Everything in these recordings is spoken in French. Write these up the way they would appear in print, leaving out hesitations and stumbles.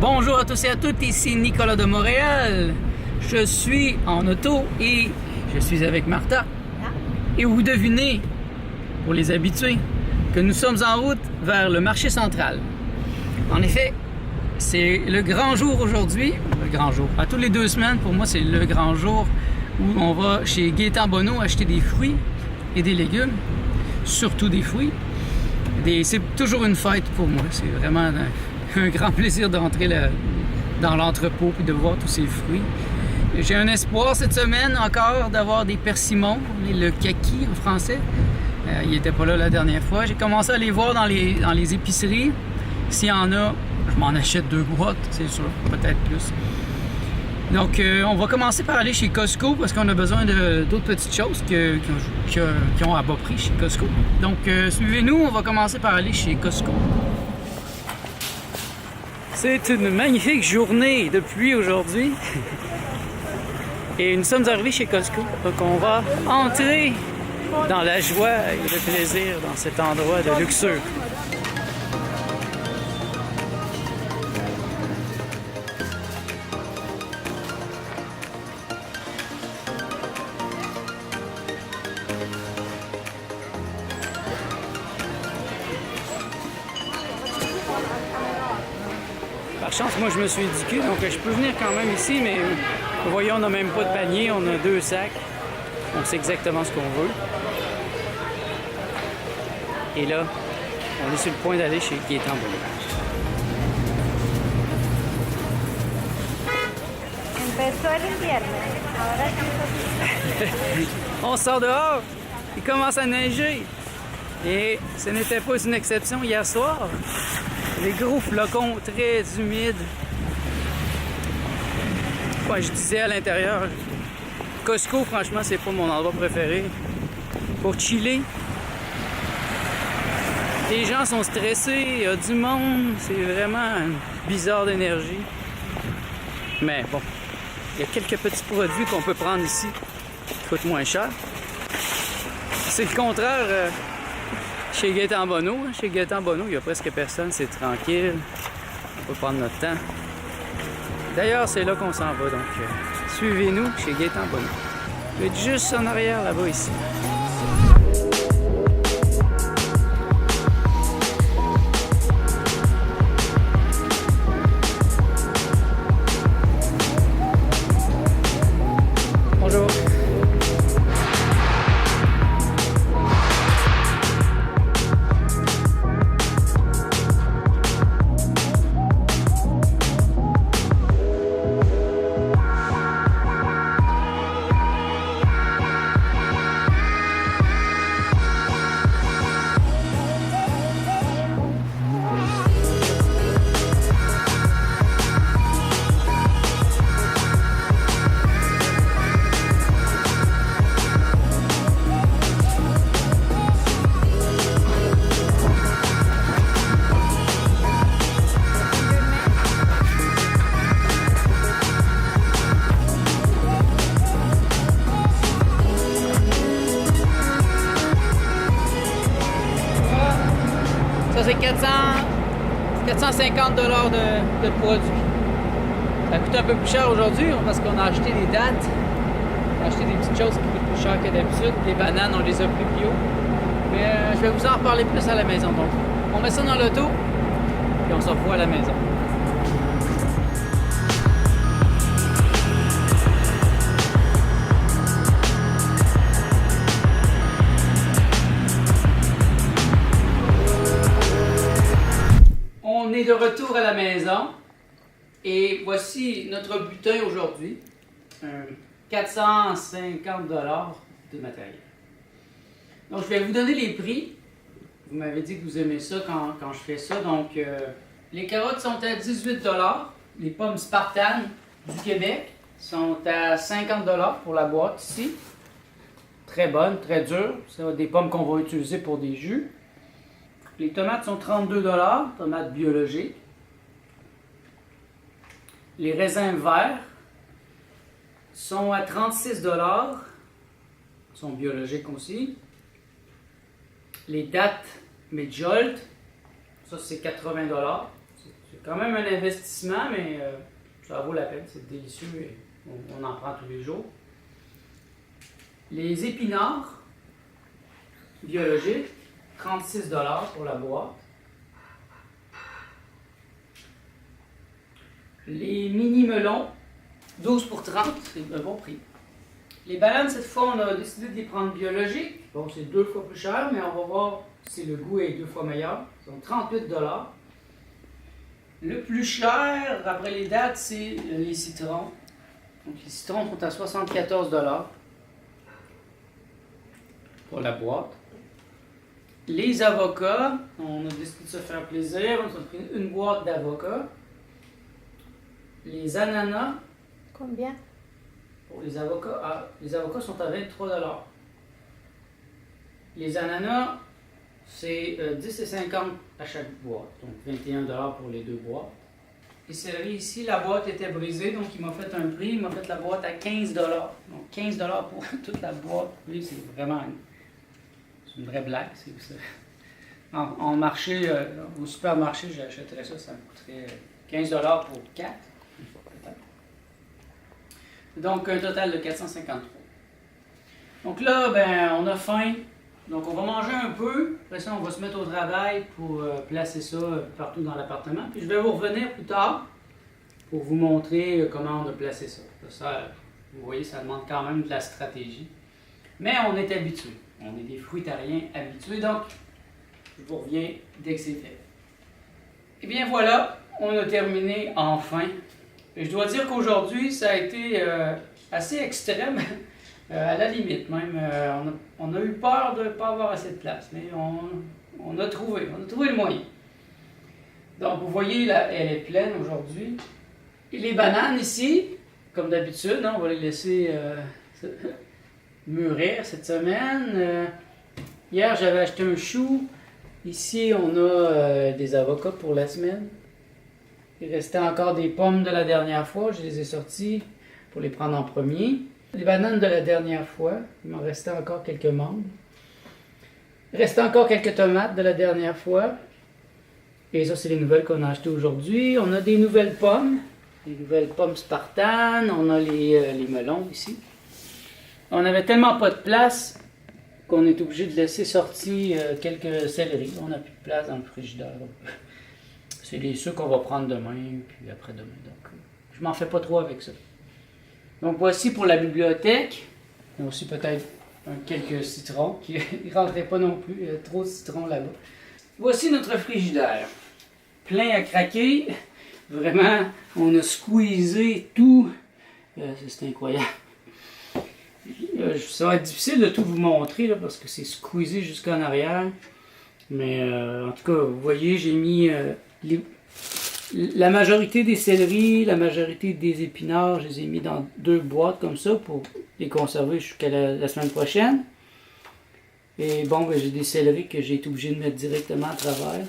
Bonjour à tous et à toutes, ici Nicolas de Montréal. Je suis en auto et je suis avec Martha. Et vous devinez, pour les habitués, que nous sommes en route vers le marché central. En effet, c'est le grand jour aujourd'hui. Le grand jour. À tous les 2 semaines, pour moi, c'est le grand jour où on va chez Gaétan Bonneau acheter des fruits et des légumes. Surtout des fruits. C'est toujours une fête pour moi. C'est vraiment un grand plaisir d'entrer dans l'entrepôt et de voir tous ces fruits. J'ai un espoir cette semaine encore d'avoir des persimons, le kaki en français. Il n'était pas là la dernière fois. J'ai commencé à les voir dans les épiceries. S'il y en a, je m'en achète 2 boîtes, c'est sûr, peut-être plus. Donc, on va commencer par aller chez Costco parce qu'on a besoin d'autres petites choses qui ont à bas prix chez Costco. Donc, suivez-nous, on va commencer par aller chez Costco. C'est une magnifique journée de pluie aujourd'hui. Et nous sommes arrivés chez Costco. Donc, on va entrer dans la joie et le plaisir dans cet endroit de luxure. Par chance, moi je me suis éduqué, donc je peux venir quand même ici, mais vous voyez, on n'a même pas de panier, on a 2 sacs. On sait exactement ce qu'on veut. Et là, on est sur le point d'aller chez Gaétan Bonneau. Empezó el invierno, ahora sí. On sort dehors, il commence à neiger. Et ce n'était pas une exception hier soir. Les gros flocons très humides. Ouais, je disais à l'intérieur, Costco, franchement, c'est pas mon endroit préféré. Pour chiller. Les gens sont stressés, il y a du monde, c'est vraiment bizarre d'énergie. Mais bon, il y a quelques petits produits qu'on peut prendre ici qui coûtent moins cher. C'est le contraire chez Gaétan Bonneau. Chez Gaétan Bonneau, il n'y a presque personne, c'est tranquille. On peut prendre notre temps. D'ailleurs, c'est là qu'on s'en va, donc suivez-nous chez Gaétan Bonneau. Il va être juste en arrière là-bas ici. Bonjour. Ça, c'est 450 $ de produits. Ça coûte un peu plus cher aujourd'hui parce qu'on a acheté des dattes. On a acheté des petites choses qui coûtent plus cher que d'habitude. Les bananes, on les a pris bio. Mais je vais vous en reparler plus à la maison. Donc, on met ça dans l'auto et on se revoit à la maison. On est de retour à la maison et voici notre butin aujourd'hui, 450 $ de matériel. Donc je vais vous donner les prix. Vous m'avez dit que vous aimez ça quand je fais ça. Donc les carottes sont à 18 $. Les pommes Spartan du Québec sont à 50 $ pour la boîte ici. Très bonnes, très dures. C'est des pommes qu'on va utiliser pour des jus. Les tomates sont 32 $, tomates biologiques. Les raisins verts sont à 36 $, sont biologiques aussi. Les dattes Medjolt, ça c'est 80 $, c'est quand même un investissement, mais ça vaut la peine. C'est délicieux et on en prend tous les jours. Les épinards biologiques, 36 $ pour la boîte. Les mini melons, 12 pour 30, c'est un bon prix. Les bananes, cette fois, on a décidé de les prendre biologiques. Bon, c'est 2 fois plus cher, mais on va voir si le goût est 2 fois meilleur. Donc 38 $. Le plus cher, après les dates, c'est les citrons. Donc les citrons sont à 74 $ pour la boîte. Les avocats, on a décidé de se faire plaisir. On a pris une boîte d'avocats. Les ananas. Combien? Pour les avocats sont à 23 $. Les ananas, c'est 10,50 à chaque boîte. Donc 21 $ pour les 2 boîtes. Les céleris ici, la boîte était brisée, donc il m'a fait un prix. Il m'a fait la boîte à 15 $. Donc 15 $ pour toute la boîte. Oui, c'est vraiment une vraie blague. En marché, au supermarché, j'achèterais ça. Ça me coûterait 15 $ pour 4. Donc, un total de 453. Donc là, ben, on a faim. Donc, on va manger un peu. Après ça, on va se mettre au travail pour placer ça partout dans l'appartement. Puis, je vais vous revenir plus tard pour vous montrer comment on a placé ça. Ça, vous voyez, ça demande quand même de la stratégie. Mais on est habitué. On est des fruitariens habitués. Donc, je vous reviens dès que c'est fait. Et bien voilà, on a terminé enfin. Et je dois dire qu'aujourd'hui, ça a été assez extrême, à la limite même. On a eu peur de ne pas avoir assez de place, mais on a trouvé le moyen. Donc, vous voyez, là, elle est pleine aujourd'hui. Et les bananes ici, comme d'habitude, on va les laisser mûrir cette semaine. Hier, j'avais acheté un chou. Ici, on a des avocats pour la semaine. Il restait encore des pommes de la dernière fois. Je les ai sorties pour les prendre en premier. Les bananes de la dernière fois. Il m'en restait encore quelques membres. Il restait encore quelques tomates de la dernière fois. Et ça, c'est les nouvelles qu'on a achetées aujourd'hui. On a des nouvelles pommes. Des nouvelles pommes spartanes. On a les melons ici. On n'avait tellement pas de place qu'on est obligé de laisser sortir quelques céleris. On n'a plus de place dans le frigidaire. C'est ceux qu'on va prendre demain, puis après-demain. Donc, je m'en fais pas trop avec ça. Donc, voici pour la bibliothèque. Il y a aussi peut-être quelques citrons qui ne rentraient pas non plus. Il y a trop de citrons là-bas. Voici notre frigidaire. Plein à craquer. Vraiment, on a squeezé tout. C'est incroyable. Ça va être difficile de tout vous montrer là, parce que c'est squeezé jusqu'en arrière. Mais en tout cas, vous voyez, j'ai mis la majorité des céleris, la majorité des épinards, je les ai mis dans 2 boîtes comme ça pour les conserver jusqu'à la semaine prochaine. Et bon, ben, j'ai des céleris que j'ai été obligé de mettre directement à travers.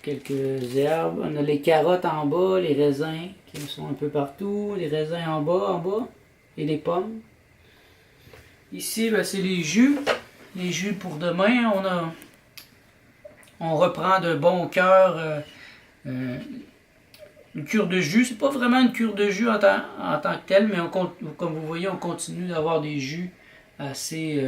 Quelques herbes. On a les carottes en bas, les raisins qui sont un peu partout, les raisins en bas, et les pommes. Ici, ben, c'est les jus pour demain. On reprend de bon cœur une cure de jus. C'est pas vraiment une cure de jus en tant que telle, mais comme vous voyez, on continue d'avoir des jus assez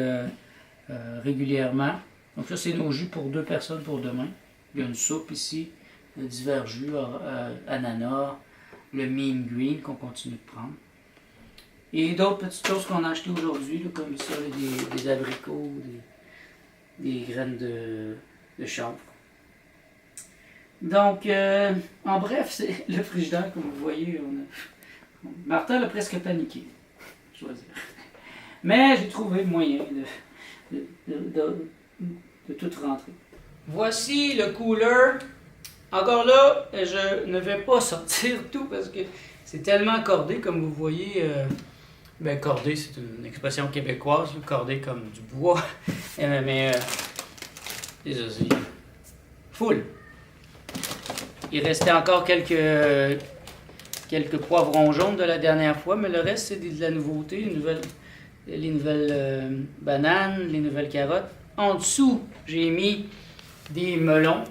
régulièrement. Donc ça, c'est nos jus pour 2 personnes pour demain. Il y a une soupe ici, divers jus, ananas, le mean green qu'on continue de prendre. Et d'autres petites choses qu'on a achetées aujourd'hui, comme ça, des abricots, des graines de chanvre. Donc, en bref, c'est le frigidaire, comme vous voyez. Martha a presque paniqué, je dois dire. Mais j'ai trouvé le moyen de tout rentrer. Voici le cooler. Encore là, je ne vais pas sortir tout parce que c'est tellement cordé, comme vous voyez. Ben, cordé, c'est une expression québécoise, cordé comme du bois. Mais c'est full. Il restait encore quelques poivrons jaunes de la dernière fois, mais le reste, c'est de la nouveauté. Les nouvelles bananes, les nouvelles carottes. En dessous, j'ai mis des melons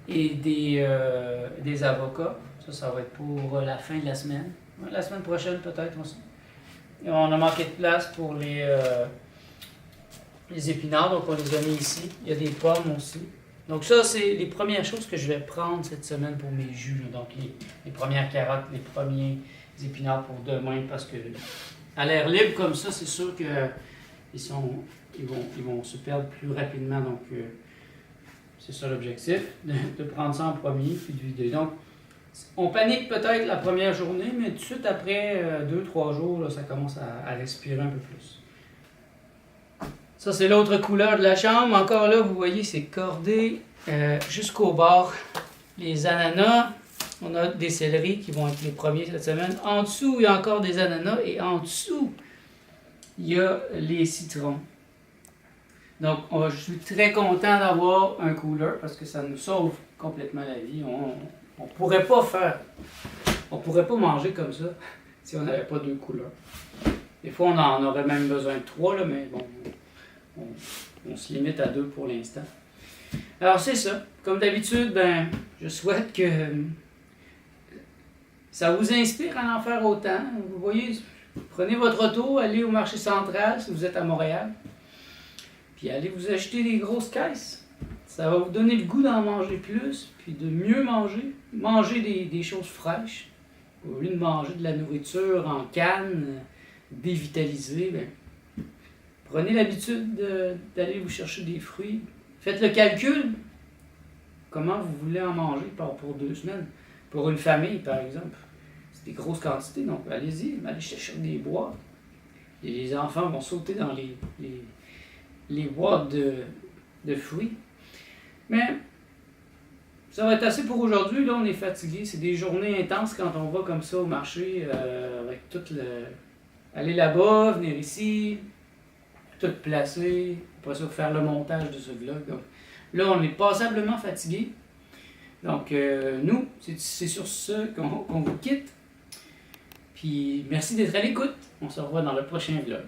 et des avocats. Ça va être pour la fin de la semaine. La semaine prochaine peut-être aussi. Et on a manqué de place pour les épinards, donc on les a mis ici. Il y a des pommes aussi. Donc ça, c'est les premières choses que je vais prendre cette semaine pour mes jus. Là. Donc les premières carottes, les premiers épinards pour demain, parce que à l'air libre comme ça, c'est sûr que ils vont se perdre plus rapidement. Donc c'est ça l'objectif, de prendre ça en premier, puis de vider. Donc on panique peut-être la première journée, mais tout de suite après 2-3 jours, là, ça commence à respirer un peu plus. Ça, c'est l'autre couleur de la chambre. Encore là, vous voyez, c'est cordé jusqu'au bord. Les ananas, on a des céleris qui vont être les premiers cette semaine. En dessous, il y a encore des ananas. Et en dessous, il y a les citrons. Donc, je suis très content d'avoir un cooler parce que ça nous sauve complètement la vie. On pourrait pas manger comme ça si on n'avait pas 2 couleurs. Des fois, on en aurait même besoin de 3, là, mais bon... On se limite à 2 pour l'instant. Alors c'est ça. Comme d'habitude, je souhaite que ça vous inspire à en faire autant. Vous voyez, prenez votre auto, allez au marché central si vous êtes à Montréal, puis allez vous acheter des grosses caisses. Ça va vous donner le goût d'en manger plus, puis de mieux manger. Manger des choses fraîches, au lieu de manger de la nourriture en canne, dévitalisée. Prenez l'habitude d'aller vous chercher des fruits. Faites le calcul. Comment vous voulez en manger pour 2 semaines. Pour une famille, par exemple. C'est des grosses quantités, donc allez-y, allez chercher des boîtes. Et les enfants vont sauter dans les boîtes de fruits. Mais ça va être assez pour aujourd'hui. Là, on est fatigué. C'est des journées intenses quand on va comme ça au marché avec tout le... Aller là-bas, venir ici... tout placé, après ça faire le montage de ce vlog. Donc, là, on est passablement fatigué. Donc, nous, c'est sur ce qu'on vous quitte. Puis, merci d'être à l'écoute. On se revoit dans le prochain vlog.